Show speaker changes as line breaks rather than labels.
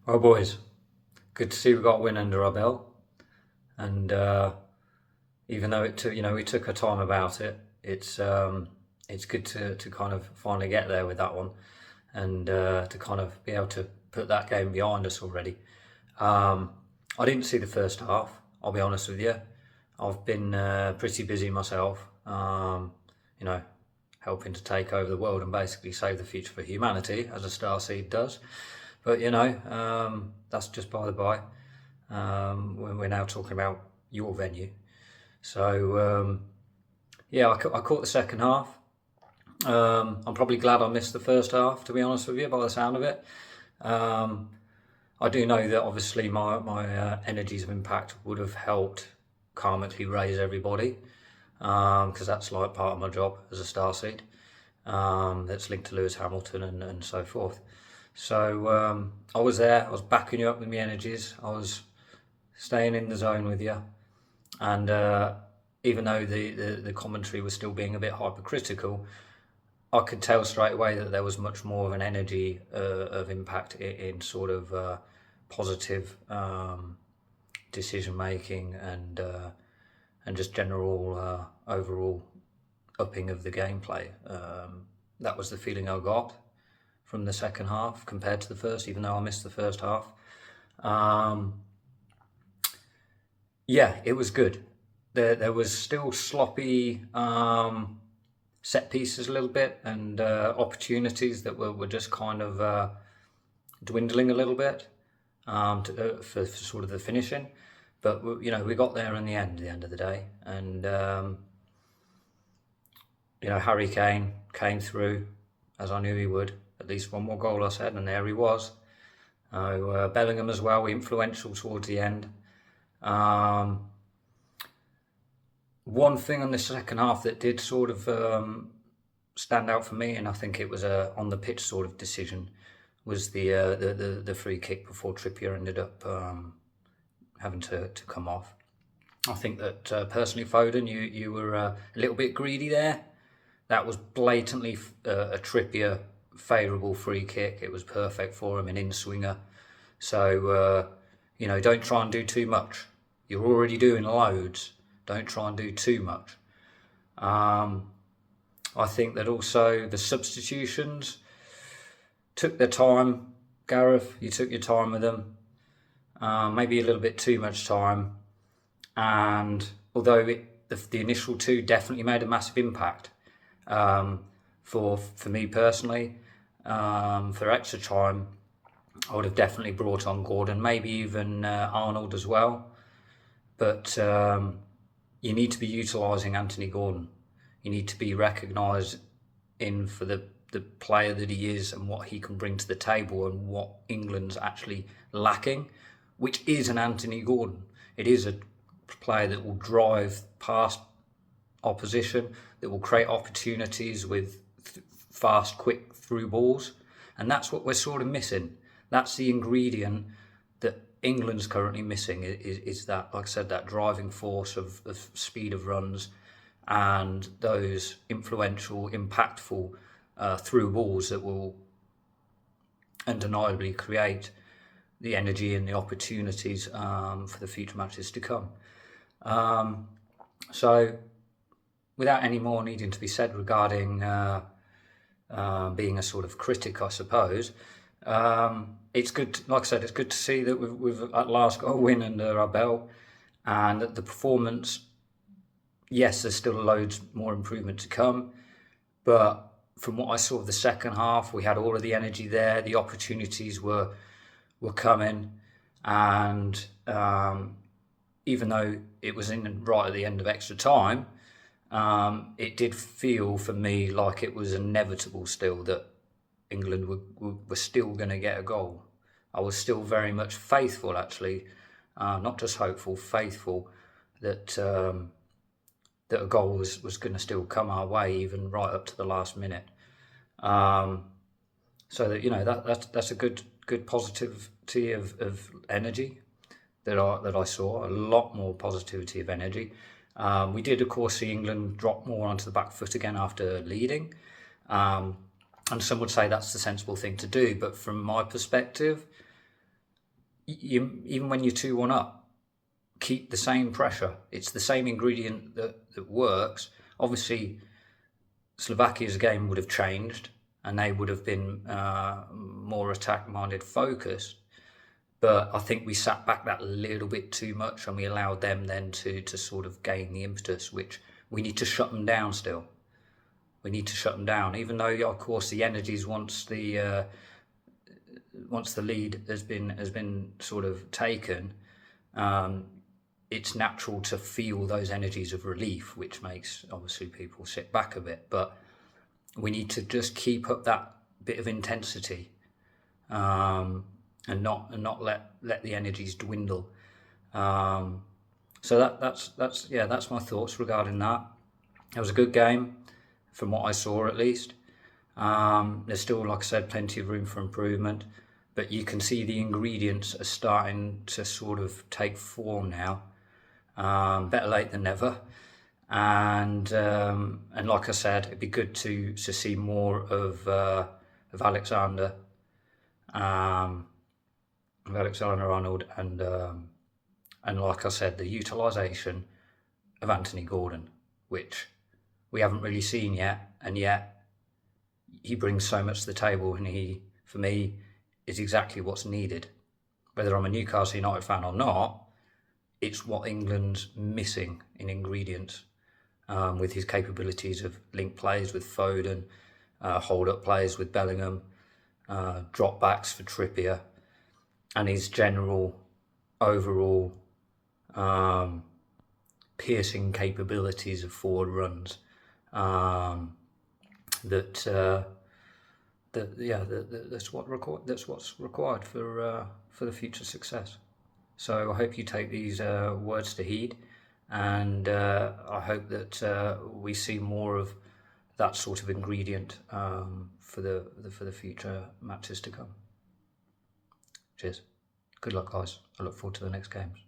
Well, boys, good to see we got a win under our belt. And even though it took, we took our time about it, it's good to kind of finally get there with that one, and to kind of be able to put that game behind us already. I didn't see the first half. I'll be honest with you. I've been pretty busy myself. Helping to take over the world and basically save the future for humanity, as a starseed does. But that's just by the by. We're now talking about your venue. So I caught the second half. I'm probably glad I missed the first half, to be honest with you, by the sound of it. I do know that obviously my energies of impact would have helped karmically raise everybody, because that's like part of my job as a starseed. That's linked to Lewis Hamilton and so forth. So I was there, I was backing you up with my energies, I was staying in the zone with you, and even though the commentary was still being a bit hypercritical, I could tell straight away that there was much more of an energy of impact in sort of positive decision making and just general overall upping of the gameplay. That was the feeling I got from the second half compared to the first, even though I missed the first half. It was good. There was still sloppy set pieces a little bit, and opportunities that were just kind of dwindling a little bit for sort of the finishing. But we got there in the end of the day, and Harry Kane came through as I knew he would. At least one more goal, I said, and there he was. Bellingham as well, influential towards the end. One thing on the second half that did sort of stand out for me, and I think it was a on the pitch sort of decision, was the free kick before Trippier ended up having to come off. I think that personally, Foden, you were a little bit greedy there. That was blatantly a Trippier favourable free kick. It was perfect for him, an in-swinger. So, don't try and do too much. You're already doing loads. Don't try and do too much. I think that also the substitutions took their time. Gareth, you took your time with them. Maybe a little bit too much time. And although the initial two definitely made a massive impact, for me personally, for extra time, I would have definitely brought on Gordon, maybe even Arnold as well. But you need to be utilising Anthony Gordon. You need to be recognised for the player that he is and what he can bring to the table and what England's actually lacking, which is an Anthony Gordon. It is a player that will drive past opposition, that will create opportunities with fast, quick through balls. And that's what we're sort of missing. That's the ingredient that England's currently missing, is that, like I said, that driving force of speed of runs and those influential, impactful through balls that will undeniably create the energy and the opportunities for the future matches to come. So without any more needing to be said regarding being a sort of critic, I suppose, it's good, like I said, it's good to see that we've at last got a win under our belt, and that the performance, yes, there's still loads more improvement to come, but from what I saw of the second half, we had all of the energy there, the opportunities were coming, and even though it was right at the end of extra time, it did feel for me like it was inevitable still that England were still going to get a goal. I was still very much faithful, actually, not just hopeful, faithful that a goal was going to still come our way, even right up to the last minute. So that that's a good positivity of energy that I saw. A lot more positivity of energy. We did, of course, see England drop more onto the back foot again after leading. And some would say that's the sensible thing to do. But from my perspective, even when you're 2-1 up, keep the same pressure. It's the same ingredient that works. Obviously, Slovakia's game would have changed and they would have been more attack-minded focused. But I think we sat back that little bit too much and we allowed them then to sort of gain the impetus, which we need to shut them down still. We need to shut them down, even though, of course, the energies once the lead has been sort of taken, it's natural to feel those energies of relief, which makes obviously people sit back a bit. But we need to just keep up that bit of intensity, and not let the energies dwindle. So that's my thoughts regarding that. It was a good game, from what I saw at least. There's still, like I said, plenty of room for improvement, but you can see the ingredients are starting to sort of take form now. Better late than never. And like I said, it'd be good to see more of Alexander Arnold, and like I said, the utilisation of Anthony Gordon, which we haven't really seen yet, and yet he brings so much to the table, and he, for me, is exactly what's needed. Whether I'm a Newcastle United fan or not, it's what England's missing in ingredients, with his capabilities of link plays with Foden, hold-up plays with Bellingham, drop backs for Trippier, and his general overall piercing capabilities of forward runs. That's what's required for the future success. So I hope you take these words to heed, and I hope that we see more of that sort of ingredient for the future matches to come. Cheers. Good luck, guys. I look forward to the next games.